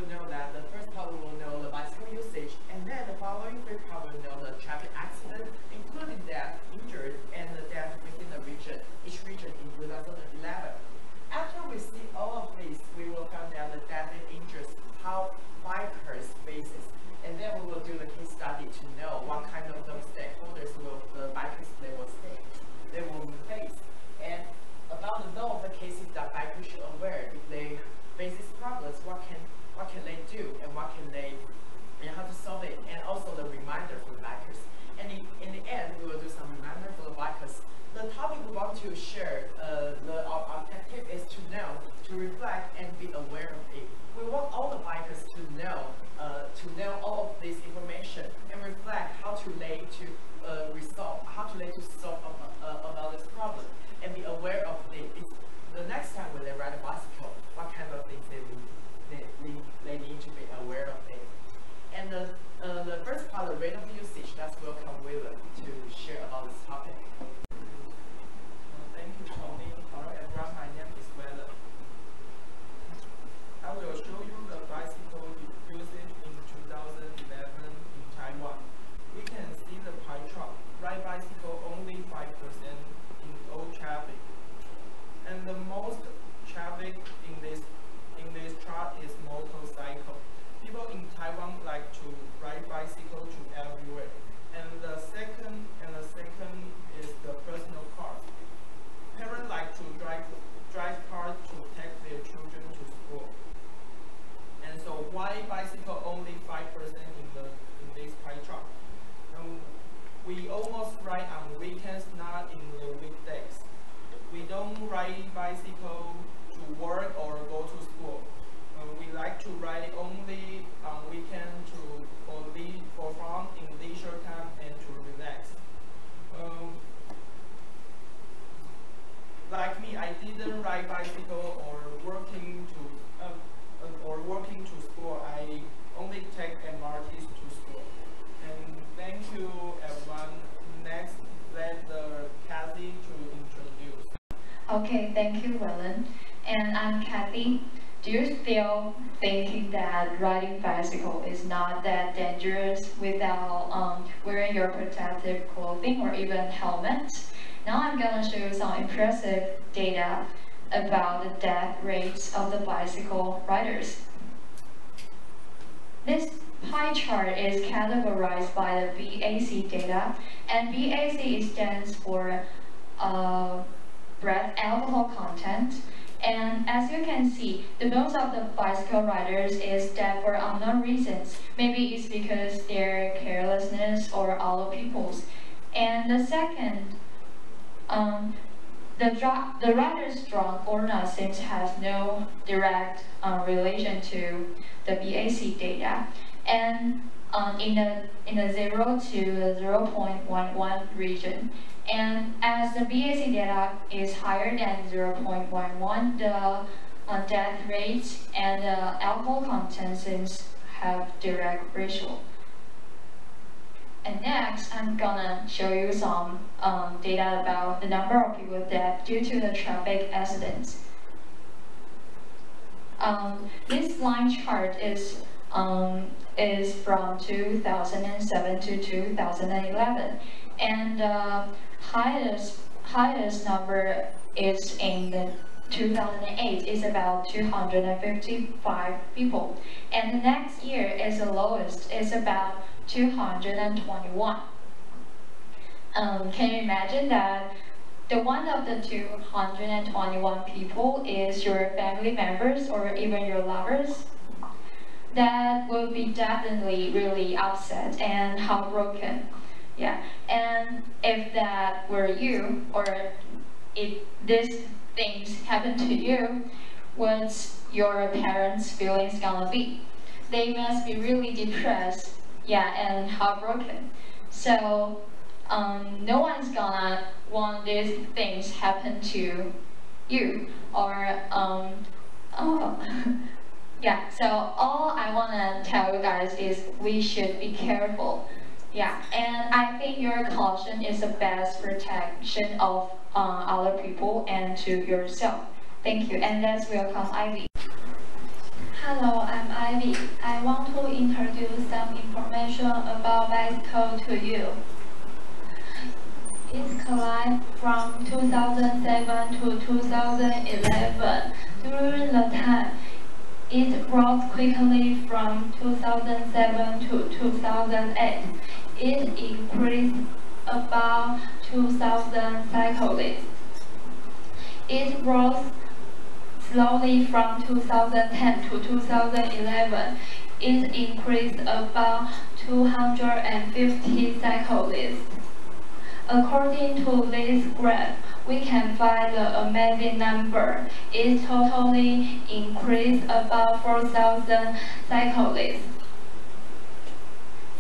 will know that the first part we will know the bicycle usage, and then the following three part will know the traffic accident, including death, injuries, and the death within the region, each region in 2011. After we see all of this, we will find out the death and injuries, how bikers faces, and then we will do the case study to know what kind of those stakeholders will the bikers they will face, and about the know of the cases that bikers should aware if they face these problems, what can they do and how to solve it, and also the reminder for the bikers. And in the end, we will do some reminder for the bikers. The topic we want to share, our objective is to know, to reflect, and be aware of it. We want all the bikers to know all of this information and reflect how to solve about this problem, and be aware of the next time when they ride a bicycle, what kind of things they need to be aware of it. And the first part, the rate of usage, that's welcome William to share about this topic. Thank you, Tony. Hello everyone, my name is William. I will show you the bicycle usage in 2011 in Taiwan. We can see the pie chart. Ride bicycle only 5% in all traffic. And the most traffic in this chart is motorcycle. People in Taiwan like to ride bicycle to everywhere. And the second is the personal cars. Parents like to drive cars to take their children to school. And so why bicycle only 5% in this pie chart? We almost ride on weekends, not in the weekdays. We don't ride bicycle to work or go to school. We like to ride only on weekend for fun in leisure time and to relax. Like me, I didn't ride bicycle or working to school. I only take MRTs to school. And thank you, everyone. Next, let Kathy to introduce. Okay, thank you, Willen. And I'm Kathy. Do you still thinking that riding bicycle is not that dangerous without wearing your protective clothing or even helmet? Now I'm gonna show you some impressive data about the death rates of the bicycle riders. This pie chart is categorized by the BAC data, and BAC stands for breath alcohol content. And as you can see, the most of the bicycle riders is dead for unknown reasons. Maybe it's because their carelessness or other people's. And the second, the rider's drunk or not seems has no direct relation to the BAC data. And in the 0 to the 0.11 region. And as the BAC data is higher than 0.11, the death rate and the alcohol content have direct ratio. And next, I'm gonna show you some data about the number of people dead due to the traffic accidents. This line chart is from 2007 to 2011, and the highest number is in the 2008 is about 255 people, and the next year is the lowest, is about 221. Can you imagine that the one of the 221 people is your family members or even your lovers? That will be definitely really upset and heartbroken. Yeah, and if that were you, or if these things happen to you, what's your parents' feelings gonna be? They must be really depressed, yeah, and heartbroken. So no one's gonna want these things happen to you, or yeah. So all I wanna tell you guys is we should be careful. Yeah, and I think your caution is the best protection of other people and to yourself. Thank you, and let's welcome Ivy. Hello, I'm Ivy. I want to introduce some information about bicycle to you. It climbed from 2007 to 2011. During the time, it rose quickly from 2007 to 2008. It increased about 2,000 cyclists. It rose slowly from 2010 to 2011. It increased about 250 cyclists. According to this graph, we can find the amazing number. It totally increased about 4,000 cyclists.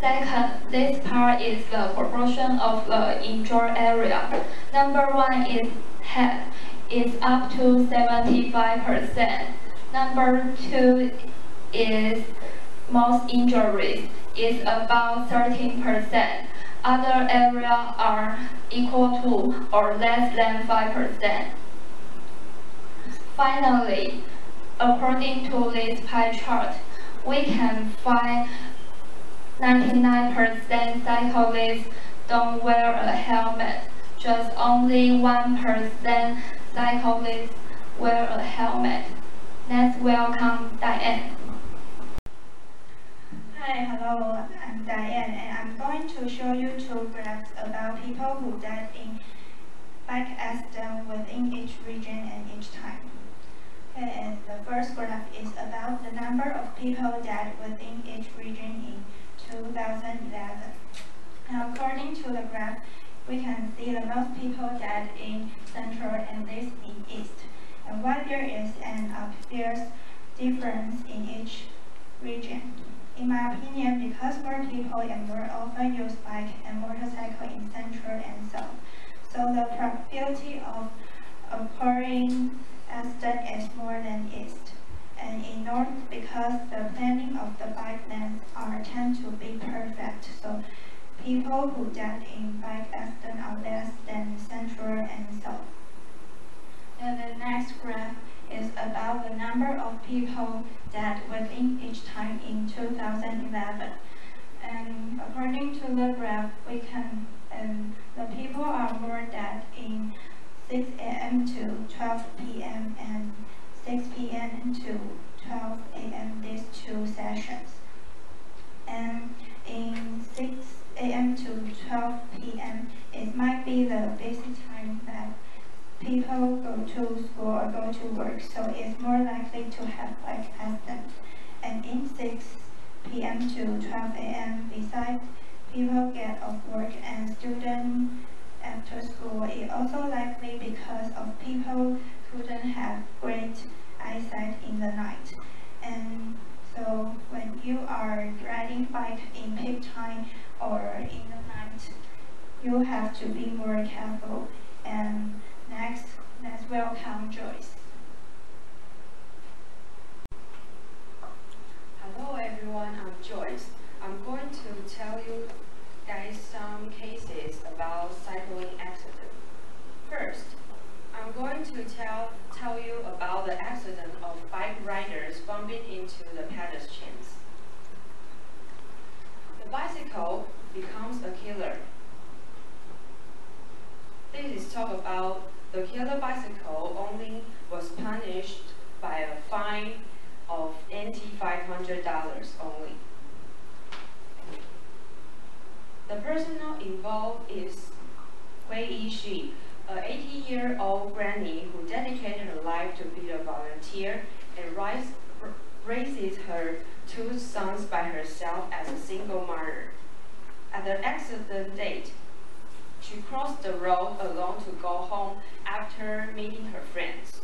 Second, this part is the proportion of the injured area. Number one is head. It's up to 75%. Number two is most injuries. It's about 13%. Other areas are equal to or less than 5%. Finally, according to this pie chart, we can find 99% cyclists don't wear a helmet. Just only 1% cyclists wear a helmet. Let's welcome Diane. Hi, hello, I'm Diane, and I'm going to show you two graphs about people who died in bike accident within each region and each time. Okay, and the first graph is about the number of people died within each region in 2011. And according to the graph, we can see the most people died in Central and this in East. And why there is an obvious difference in each region. In my opinion, because more people and more often use bike and motorcycle in Central and South, so the probability of occurring accident is more than East. And in North, because the planning of the bike lanes tend to be perfect, so people who died in bike accident are less than Central and South. And the next graph is about the number of people died within each time in 2011. And according to the graph, the people are more dead in 6 a.m. to 12 p.m. and 6 p.m. to 12 a.m. these two sessions. And in 6 a.m. to 12 p.m. it might be the busy time that people go to school or go to work, so it's more likely to have bike accident. And in 6 p.m. to 12 a.m. besides people get off work and students after school, it's also likely because of people couldn't have great eyesight in the night. And so when you are riding bike in peak time or in the night, you have to be more careful. And next, let's welcome Joyce. Hello everyone, I'm Joyce. I'm going to tell you guys some cases about cycling accident. First, I'm going to tell you about the accident of bike riders bumping into the pedestrians. The bicycle becomes a killer. This is talk about the killer bicycle only was punished by a fine of $500 only. The person involved is Hui Yixi, an 80-year-old granny who dedicated her life to be a volunteer and raises her two sons by herself as a single mother. At the accident date, she crossed the road alone to go home after meeting her friends.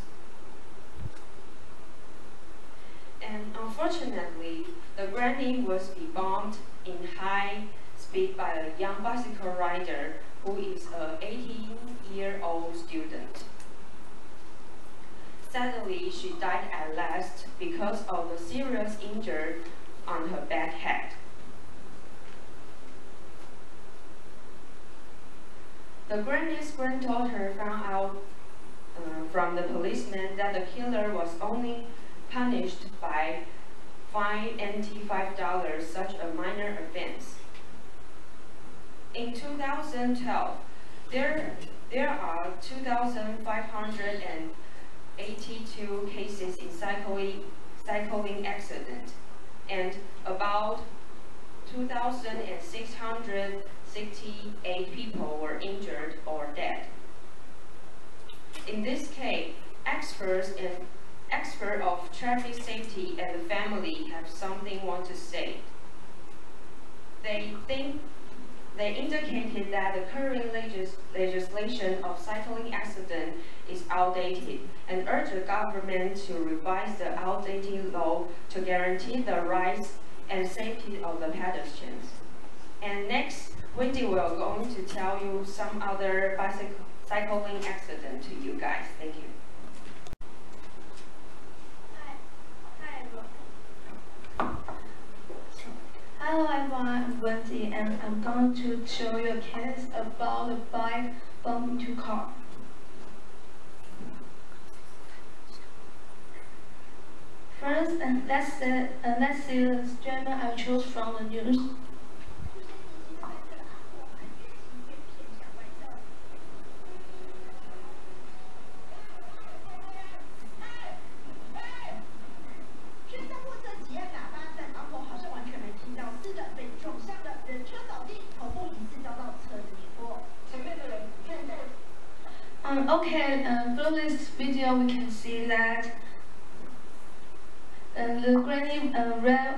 And unfortunately, the granny was bumped in high speed by a young bicycle rider who is an 18-year-old student. Sadly, she died at last because of the serious injury on her back head. The granny's granddaughter found out from the policeman that the killer was only punished by fine NT $5 such a minor offense. In 2012, there are 2,582 cases in cycling accident, and about 2,668 people were injured or dead. In this case, experts of traffic safety and the family have something want to say. They indicated that the current legislation of cycling accident is outdated and urge the government to revise the outdated law to guarantee the rights and safety of the pedestrians. And next, Wendy will going to tell you some other cycling accident to you guys. Thank you. Hello everyone, I'm Wendy and I'm going to show you a case about a bike bumping into car. First, let's see the streamer I chose from the news. Through this video we can see that the granny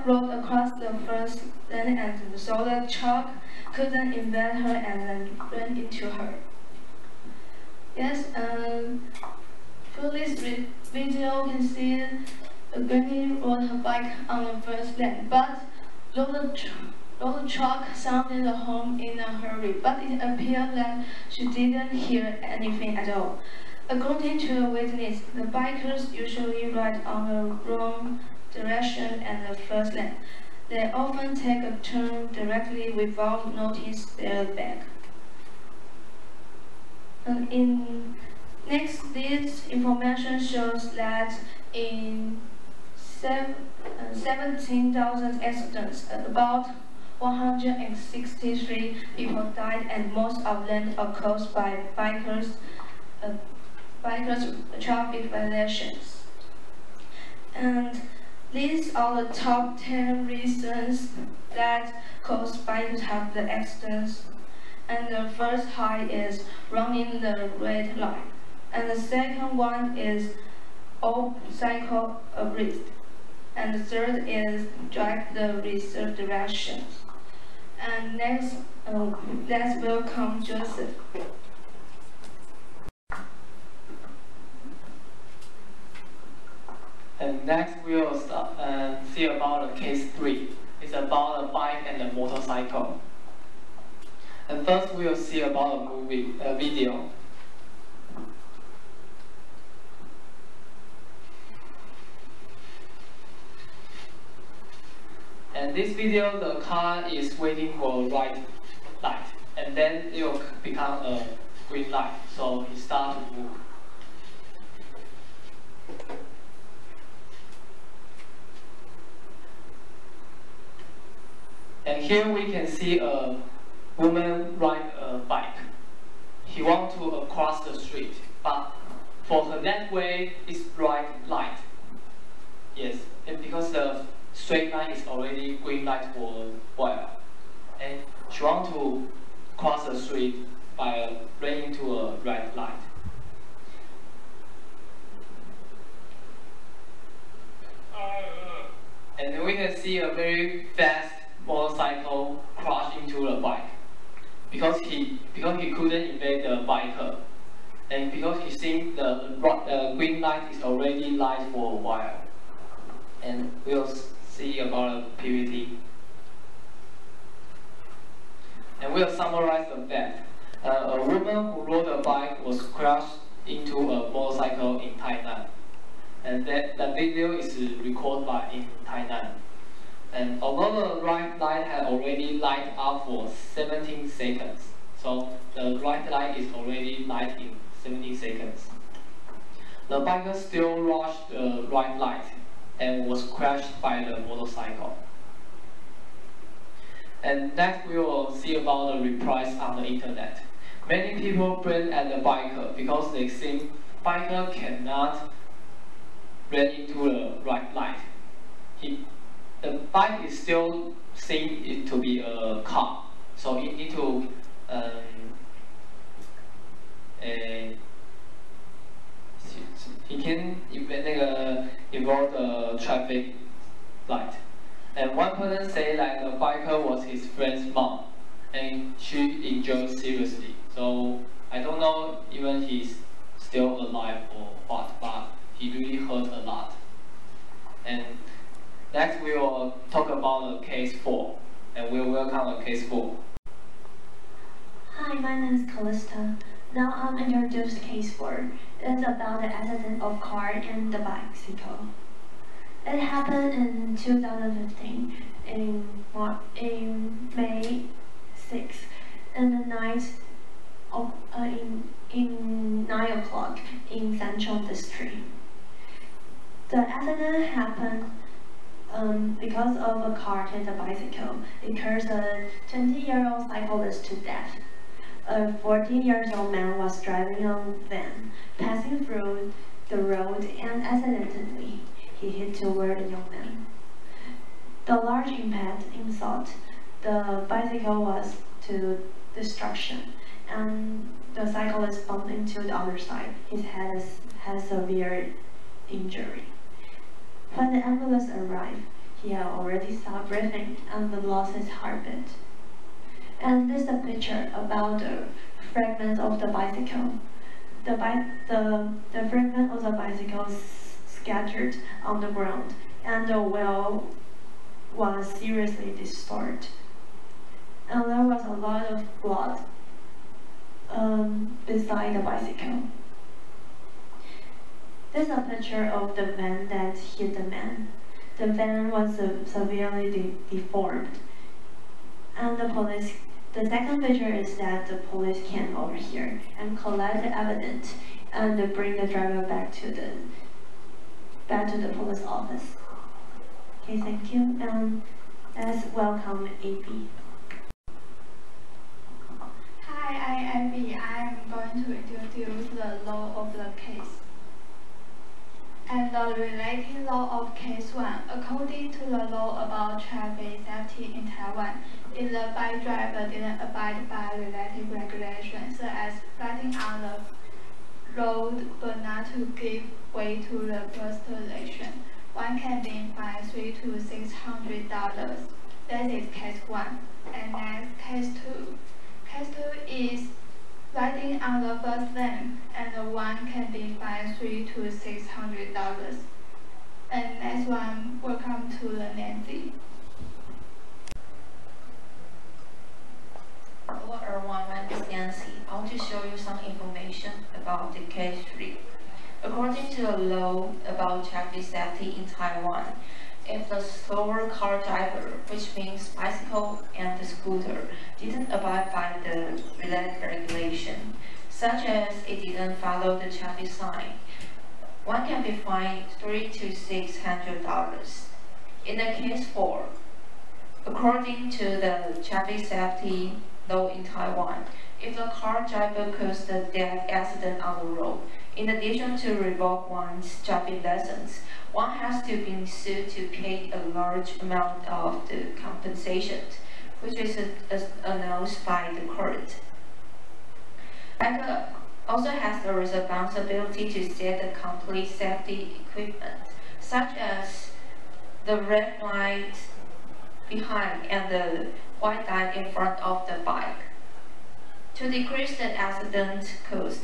rode across the first lane and so the truck couldn't invade her and then ran into her. Yes, through this video we can see the granny rode her bike on the first lane, but though the truck sounded the horn in a hurry, but it appeared that she didn't hear anything at all. According to a witness, the bikers usually ride on the wrong direction and the first lane. They often take a turn directly without noticing their back. This information shows that in 17,000 accidents, about 163 people died, and most of them are caused by bikers' traffic violations. And these are the top 10 reasons that cause bikers to have the accidents. And the first high is running the red light. And the second one is cycle abreast. And the third is drive the reserve directions. And next, let's welcome Joseph. And next we will see about case 3. It's about a bike and a motorcycle. And first we will see about a video. And this video, the car is waiting for a red light, and then it will become a green light, so it starts to move. And here we can see a woman ride a bike. He wants to cross the street, but for her that way, it's red light. Yes, and because the straight line is already green light for a while, and she wants to cross the street by running into a red light. And we can see a very fast motorcycle crash into the bike because he couldn't evade the biker, and because he thinks the green light is already light for a while. And we'll see about PVT. And we'll summarize the fact. A woman who rode a bike was crashed into a motorcycle in Tainan. And the video is recorded in Tainan. And although the red light had already light up for 17 seconds, so the red light is already light in 17 seconds. The biker still rushed the red light, and was crashed by the motorcycle. And next we will see about the reprise on the internet. Many people blame at the biker because they think biker cannot run into the right light. The bike is still seen it to be a car, so it need to he can involve the traffic light. And one person say like the biker was his friend's mom, and she injured seriously. So I don't know even he's still alive or what, but he really hurt a lot. And next we will talk about the case 4, and we'll welcome the case 4. Hi, my name is Callista. Now I'm introduced case 4. It's about the accident of car and the bicycle. It happened in 2015 in May 6th in the night of in 9 o'clock in Central District. The accident happened because of a car and a bicycle. It caused a 20-year-old cyclist to death. A 14-year-old man was driving a van, passing through the road, and accidentally he hit toward the young man. The large impact insult the bicycle was to destruction, and the cyclist bumped into the other side. His head has severe injury. When the ambulance arrived, he had already stopped breathing and lost his heartbeat. And this is a picture about the fragments of the bicycle. The fragment of the bicycle scattered on the ground, and the wheel was seriously distorted. And there was a lot of blood beside the bicycle. This is a picture of the van that hit the man. The van was severely deformed. And the second picture is that the police came over here and collect the evidence and bring the driver back to the police office. Okay, thank you. And let's welcome AB. Hi, I'm Abby. I'm going to introduce the law of the case. And the related law of case 1, according to the law about traffic safety in Taiwan, if the bike driver didn't abide by related regulations, such as riding on the road but not to give way to the pedestrian, one can be fined $300 to $600. That is case 1. And next, case 2. Case 2 is riding on the first lane, and one can be fined $300 to $600. And next one, welcome to the Nancy. Hello everyone, my name is Nancy. I want to show you some information about the case 3. According to the law about traffic safety in Taiwan, if the slower car driver, which means bicycle and the scooter, didn't abide by the related regulation, such as it didn't follow the traffic sign, one can be fined $300 to $600. In the case 4, according to the traffic safety law in Taiwan, if the car driver caused a death accident on the road, in addition to revoke one's driving lessons, one has to be sued to pay a large amount of the compensation, which is announced by the court. Biker also has the responsibility to set the complete safety equipment, such as the red light behind and the white light in front of the bike. To decrease the accident cost,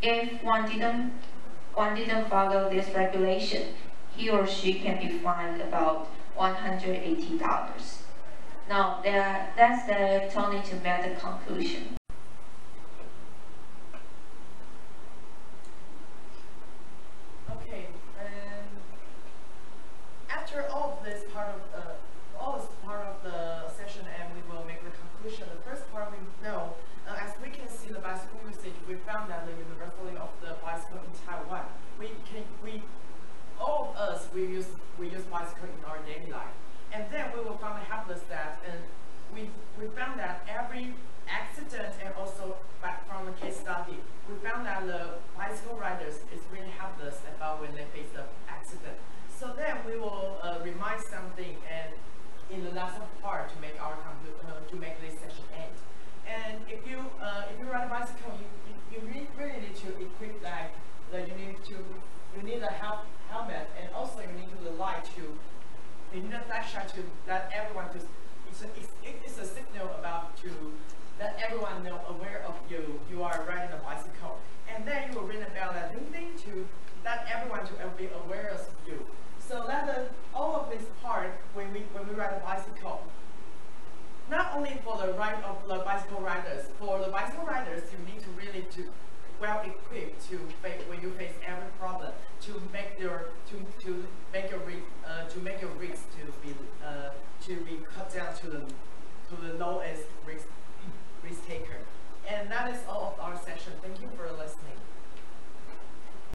if one didn't follow this regulation, he or she can be fined about $180. Now, that's the Tony to make the conclusion. Okay, and after all of this part of the session, and we will make the conclusion. The first part we know, as we can see the bicycle usage, we found that the universally of the bicycle in Taiwan, all of us we we found that every accident, and also back from the case study, we found that the bicycle riders is really helpless about when they face the accident. So then we will remind something and in the lesson part to make our to make this session end. And if you ride a bicycle, you really need to equip you need a helmet, and also you need the light you need a flashlight to let everyone it's a signal about to let everyone know aware of you are riding a bicycle. And then you will ring a bell that ding ding to let everyone to be aware of you. So all of this part when we ride a bicycle, not only for the ride of the bicycle riders, for the bicycle riders you need to really well equipped to face when you face every problem to make your risks to be cut down to the lowest risk taker. And that is all of our session. Thank you for listening.